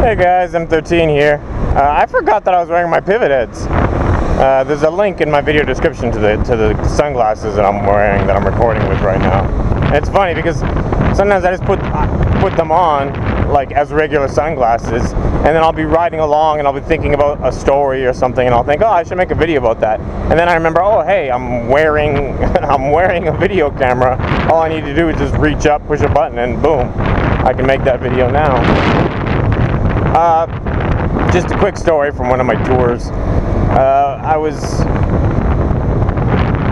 Hey guys, M13 here. I forgot that I was wearing my pivot heads. There's a link in my video description to the sunglasses that I'm wearing, that I'm recording with right now. And it's funny because sometimes I just put them on like as regular sunglasses, and then I'll be riding along and I'll be thinking about a story or something, and I'll think, oh, I should make a video about that. And then I remember, oh hey, I'm wearing a video camera. All I need to do is just reach up, push a button, and boom, I can make that video now. Just a quick story from one of my tours. I was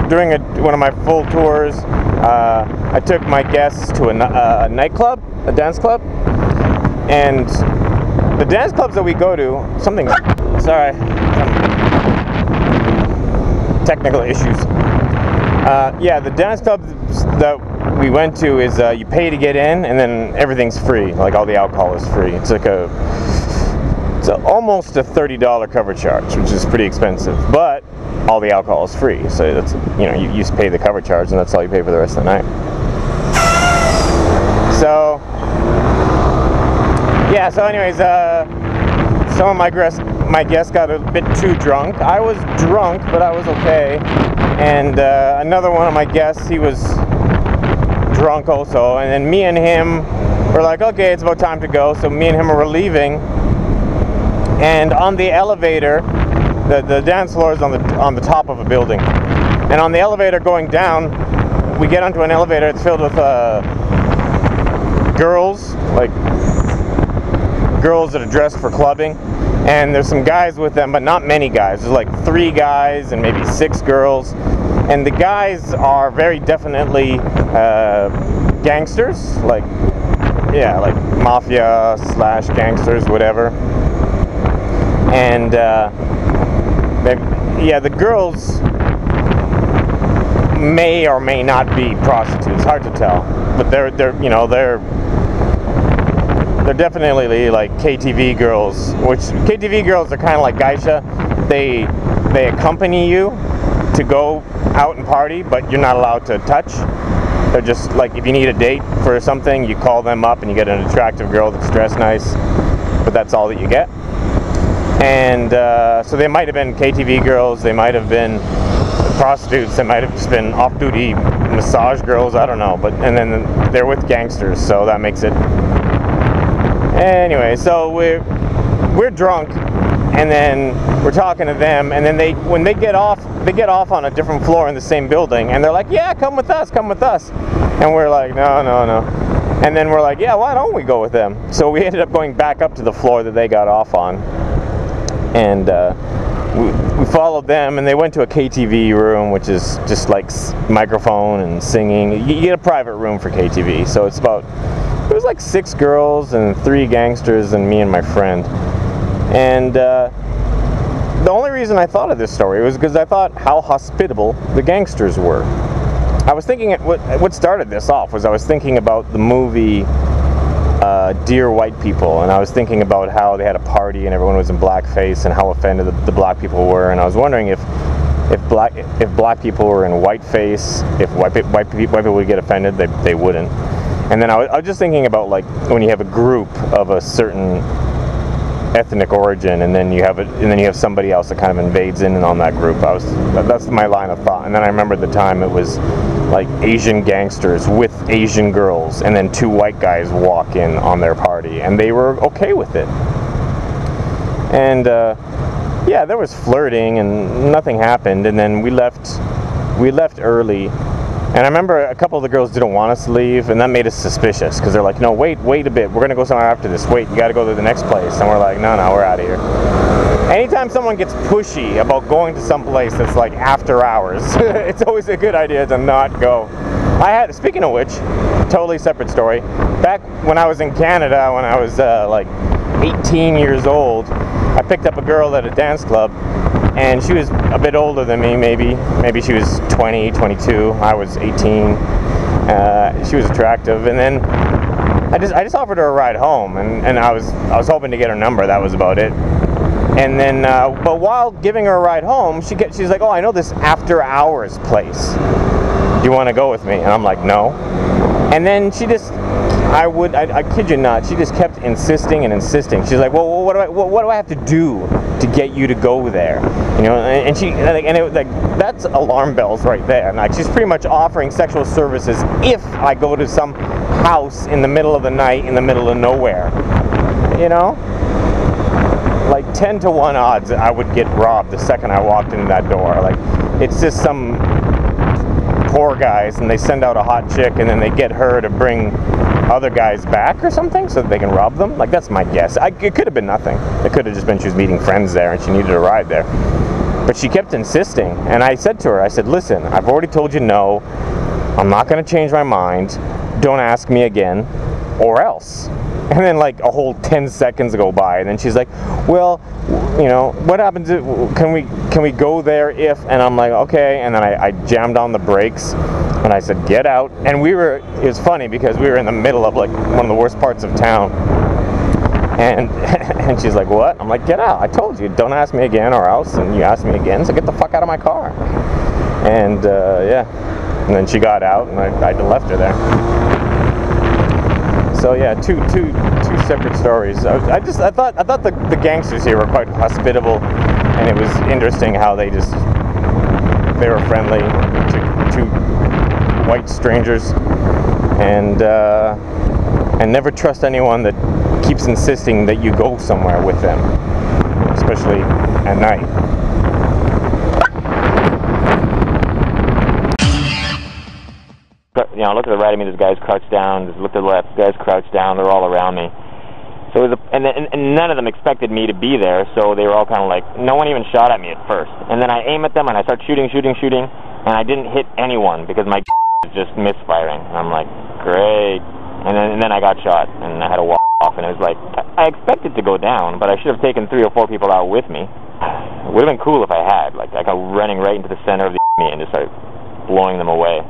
doing one of my full tours. I took my guests to a nightclub, a dance club, and the dance clubs that we go to, sorry, technical issues. Yeah, the dance clubs that we went to is you pay to get in, and then everything's free. Like all the alcohol is free. It's like it's almost a $30 cover charge, which is pretty expensive, but all the alcohol is free. So that's, you just pay the cover charge, and that's all you pay for the rest of the night. So yeah. So anyways, some of my guests got a bit too drunk. I was drunk, but I was okay. And another one of my guests, he was drunk also, and then me and him were like, okay, it's about time to go. So me and him were leaving, and on the elevator, the dance floor is on the top of a building, and on the elevator going down, we get onto an elevator. It's filled with girls, like girls that are dressed for clubbing, and there's some guys with them, but not many guys. There's like 3 guys and maybe 6 girls. And the guys are very definitely gangsters, like mafia / gangsters, whatever. And the girls may or may not be prostitutes. Hard to tell, but they're definitely like KTV girls. Which KTV girls are kind of like geisha. They accompany you to go out and party, but you're not allowed to touch. They're just like, if you need a date for something, you call them up and you get an attractive girl that's dressed nice, but that's all that you get. And so they might have been KTV girls, they might have been prostitutes, they might have just been off-duty massage girls, I don't know. But and then they're with gangsters, so that makes it. Anyway, so we're drunk, and then we're talking to them, and then when they get off on a different floor in the same building, and they're like, yeah, come with us, and we're like, no. And then we're like, yeah, why don't we go with them? So we ended up going back up to the floor that they got off on, and we followed them, and they went to a KTV room, which is just like microphone and singing. You get a private room for KTV, so it was like 6 girls and 3 gangsters and me and my friend. And the only reason I thought of this story was because I thought how hospitable the gangsters were. I was thinking, what started this off was I was thinking about the movie Dear White People, and I was thinking about how they had a party and everyone was in blackface and how offended the black people were, and I was wondering if black people were in whiteface, if white people would get offended. They wouldn't. And then I was just thinking about, like, when you have a group of a certain ethnic origin, and then you have somebody else that kind of invades in and on that group. That's my line of thought. And then I remember the time it was like Asian gangsters with Asian girls, and then 2 white guys walk in on their party, and they were okay with it. And yeah, there was flirting and nothing happened, and then we left early. And I remember a couple of the girls didn't want us to leave, and that made us suspicious, because they're like, no, wait a bit, we're going to go somewhere after this. Wait, you got to go to the next place. And we're like, no, we're out of here. Anytime someone gets pushy about going to some place that's like after hours, it's always a good idea to not go. Speaking of which, totally separate story, back when I was in Canada, when I was like 18 years old, I picked up a girl at a dance club, and she was a bit older than me, maybe she was 20, 22, I was 18. She was attractive, and then I just offered her a ride home, and I was hoping to get her number. That was about it. And then, but while giving her a ride home, she's like, oh, I know this after hours place. Do you want to go with me? And I'm like, no. And then she just, I kid you not, she just kept insisting and insisting. She's like, well, what do I have to do to get you to go there? You know, and she, and it, like, that's alarm bells right there. And like, she's pretty much offering sexual services if I go to some house in the middle of the night, in the middle of nowhere. You know? Like 10 to 1 odds I would get robbed the second I walked into that door. Like, it's just some poor guys, and they send out a hot chick, and then they get her to bring other guys back or something so that they can rob them. Like, that's my guess. It could have been nothing. It could have just been she was meeting friends there and she needed a ride there. But she kept insisting, and I said to her, I said, listen, I've already told you no. I'm not going to change my mind. Don't ask me again, or else. And then like a whole 10 seconds go by, and then she's like, well, you know, what happens if, can we go there if, and I'm like, okay. And then I jammed on the brakes and I said, get out. And it was funny because we were in the middle of like one of the worst parts of town, and she's like, what? I'm like, get out. I told you, don't ask me again or else. And you asked me again, so get the fuck out of my car. And yeah, and then she got out, and I left her there. So yeah, two separate stories. I thought the gangsters here were quite hospitable, and it was interesting how they were friendly to two white strangers, and never trust anyone that keeps insisting that you go somewhere with them, especially at night. You know, look to the right of me, there's guys crouched down. Just look to the left, guys crouched down. They're all around me. So it was and none of them expected me to be there. So they were all kind of like, no one even shot at me at first. And then I aim at them and I start shooting, and I didn't hit anyone because my was just misfiring. And I'm like, great. And then I got shot and I had to walk off. And it was like, I expected to go down, but I should have taken 3 or 4 people out with me. It would have been cool if I had. Like I got running right into the center of the and just started blowing them away.